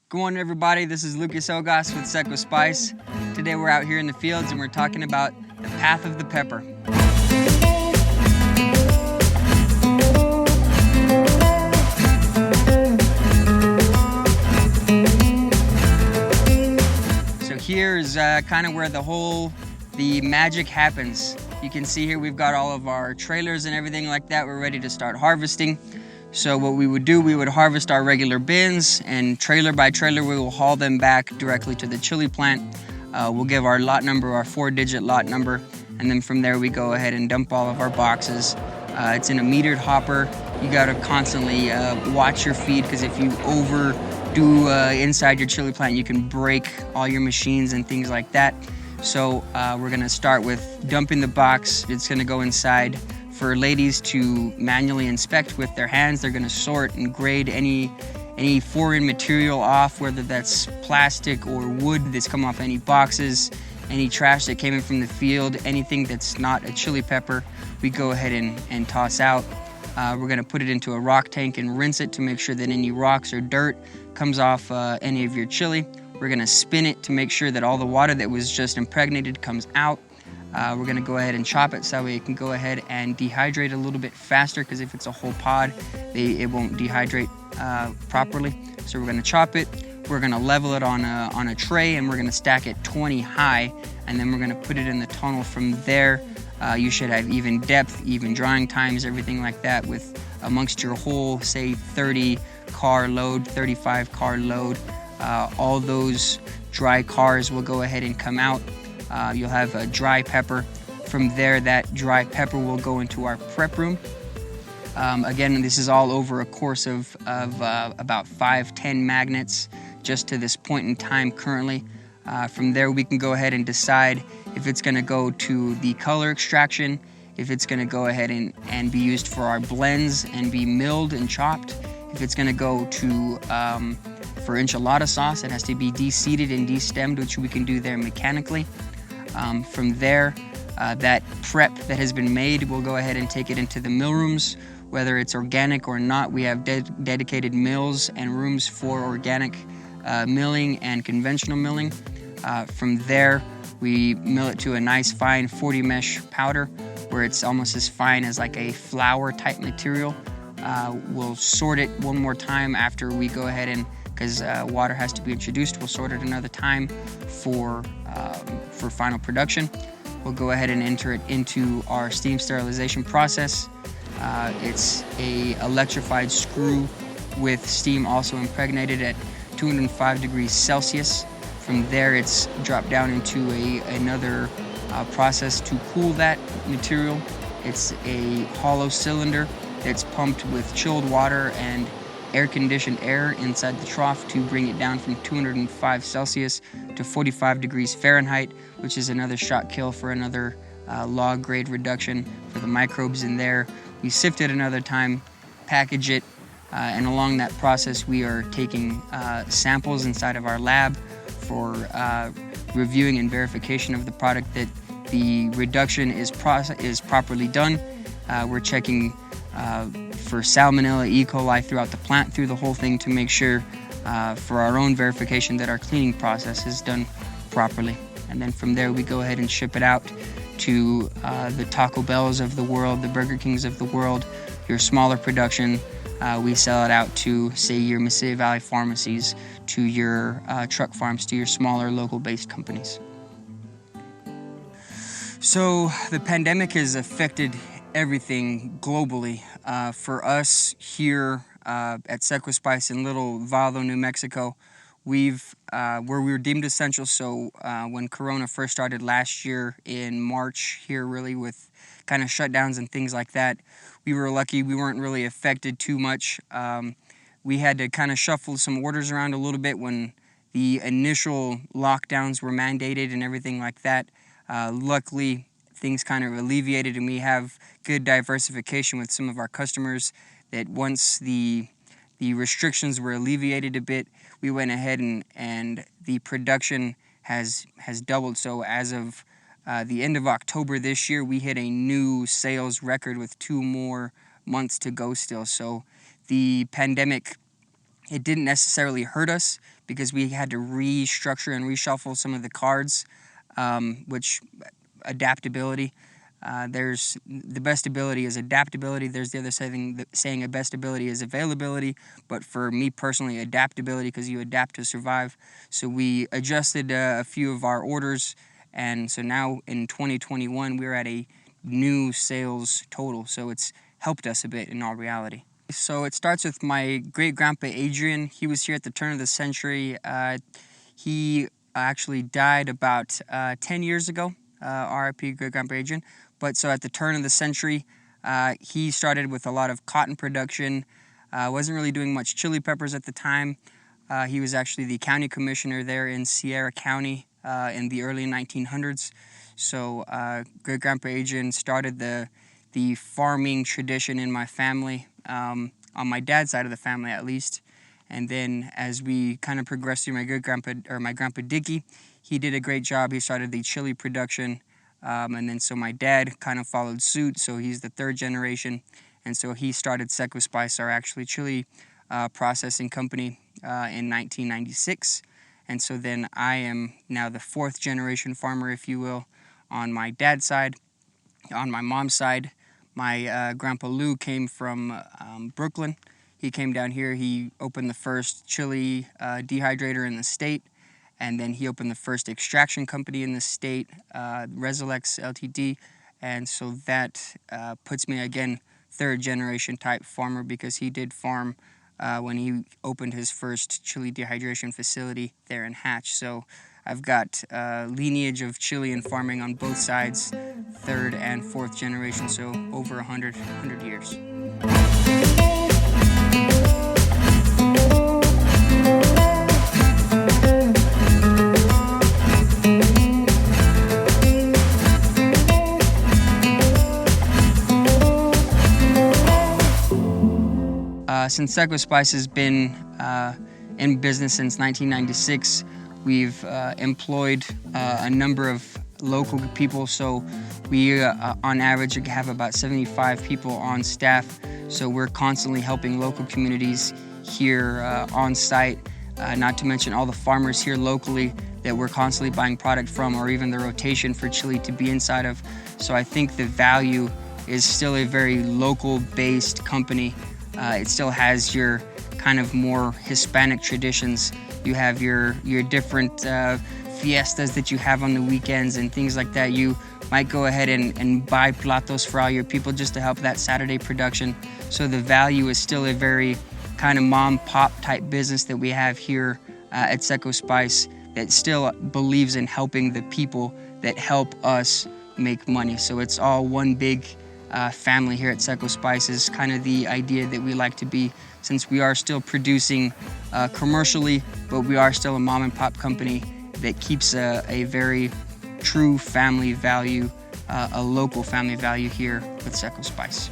Good morning, everybody. This is Lucas Ogas with Seco Spice. Today we're out here in the fields and we're talking about the path of the pepper. So here's kind of where the magic happens. You can see here we've got all of our trailers and everything like that. We're ready to start harvesting. So what we would do, we would harvest our regular bins, and trailer by trailer we will haul them back directly to the chili plant. We'll give our lot number, our 4-digit lot number, and then from there we go ahead and dump all of our boxes. It's in a metered hopper. You gotta constantly watch your feed, because if you overdo inside your chili plant, you can break all your machines and things like that. So we're gonna start with dumping the box. It's gonna go inside for ladies to manually inspect with their hands. They're gonna sort and grade any foreign material off, whether that's plastic or wood that's come off any boxes, any trash that came in from the field, anything that's not a chili pepper, we go ahead and toss out. We're gonna put it into a rock tank and rinse it to make sure that any rocks or dirt comes off any of your chili. We're gonna spin it to make sure that all the water that was just impregnated comes out. We're gonna go ahead and chop it so that way it can go ahead and dehydrate a little bit faster, because if it's a whole pod, it won't dehydrate properly. So we're gonna chop it, we're gonna level it on a tray, and we're gonna stack it 20 high, and then we're gonna put it in the tunnel. From there, you should have even depth, even drying times, everything like that, with amongst your whole, say, 30 car load, 35 car load. All those dry cars will go ahead and come out. You'll have a dry pepper. From there, that dry pepper will go into our prep room. Again, this is all over a course of about 5-10 magnets just to this point in time currently. From there, we can go ahead and decide if it's gonna go to the color extraction, if it's gonna go ahead and be used for our blends and be milled and chopped, if it's gonna go to for enchilada sauce. It has to be de-seeded and de-stemmed, which we can do there mechanically. From there, that prep that has been made, we'll go ahead and take it into the mill rooms. Whether it's organic or not, we have dedicated mills and rooms for organic milling and conventional milling. From there, we mill it to a nice fine 40 mesh powder, where it's almost as fine as like a flour type material. We'll sort it one more time after we go ahead and, because water has to be introduced, we'll sort it another time for final production. We'll go ahead and enter it into our steam sterilization process. It's a electrified screw with steam also impregnated at 205 degrees Celsius. From there, it's dropped down into another process to cool that material. It's a hollow cylinder that's pumped with chilled water and air-conditioned air inside the trough to bring it down from 205 Celsius to 45 degrees Fahrenheit, which is another shot kill for another log grade reduction for the microbes in there. We sift it another time, package it, and along that process we are taking samples inside of our lab for reviewing and verification of the product that the reduction is properly done. We're checking for Salmonella, E. coli throughout the plant, through the whole thing, to make sure for our own verification that our cleaning process is done properly. And then from there we go ahead and ship it out to the Taco Bells of the world, the Burger Kings of the world, your smaller production. We sell it out to, say, your Mesilla Valley pharmacies, to your truck farms, to your smaller local-based companies. So the pandemic has affected everything globally. For us here at Seco Spice in Little Vado, New Mexico, we were deemed essential. So when Corona first started last year in March here, really with kind of shutdowns and things like that, we were lucky. We weren't really affected too much. We had to kind of shuffle some orders around a little bit when the initial lockdowns were mandated and everything like that. Luckily, things kind of alleviated, and we have good diversification with some of our customers, that once the restrictions were alleviated a bit, we went ahead and the production has doubled. So as of the end of October this year, we hit a new sales record with 2 more months to go still. So the pandemic It didn't necessarily hurt us because we had to restructure and reshuffle some of the cards, which adaptability. There's the best ability is adaptability. There's the other saying a best ability is availability. But for me personally, adaptability, because you adapt to survive. So we adjusted a few of our orders, and so now in 2021 we're at a new sales total. So it's helped us a bit in all reality. So it starts with my great-grandpa Adrian. He was here at the turn of the century. He actually died about 10 years ago, RIP great-grandpa Adrian. But so at the turn of the century, he started with a lot of cotton production. Wasn't really doing much chili peppers at the time. He was actually the county commissioner there in Sierra County in the early 1900s. So great-grandpa Adrian started the farming tradition in my family, on my dad's side of the family at least. And then as we kind of progressed through my grandpa Dickie, he did a great job. He started the chili production, and then so my dad kind of followed suit. So he's the third generation, and so he started Seco Spice, our actually chili processing company, in 1996. And so then I am now the fourth generation farmer, if you will, on my dad's side. On my mom's side, my grandpa Lou came from Brooklyn. He came down here. He opened the first chili dehydrator in the state, and then he opened the first extraction company in the state, Resilex Ltd. And so that puts me again third generation type farmer, because he did farm when he opened his first chili dehydration facility there in Hatch. So I've got lineage of chili and farming on both sides, third and fourth generation, so over 100 years. Since Seco Spice has been in business since 1996, we've employed a number of local people. So we, on average, have about 75 people on staff. So we're constantly helping local communities here on site, not to mention all the farmers here locally that we're constantly buying product from, or even the rotation for chili to be inside of. So I think the value is still a very local-based company. It still has your kind of more Hispanic traditions. You have your different fiestas that you have on the weekends and things like that. You might go ahead and buy platos for all your people just to help that Saturday production. So the value is still a very kind of mom-pop type business that we have here at Seco Spice, that still believes in helping the people that help us make money. So it's all one big family here at Seco Spice is kind of the idea that we like to be, since we are still producing commercially, but we are still a mom and pop company that keeps a very true family value, a local family value here with Seco Spice.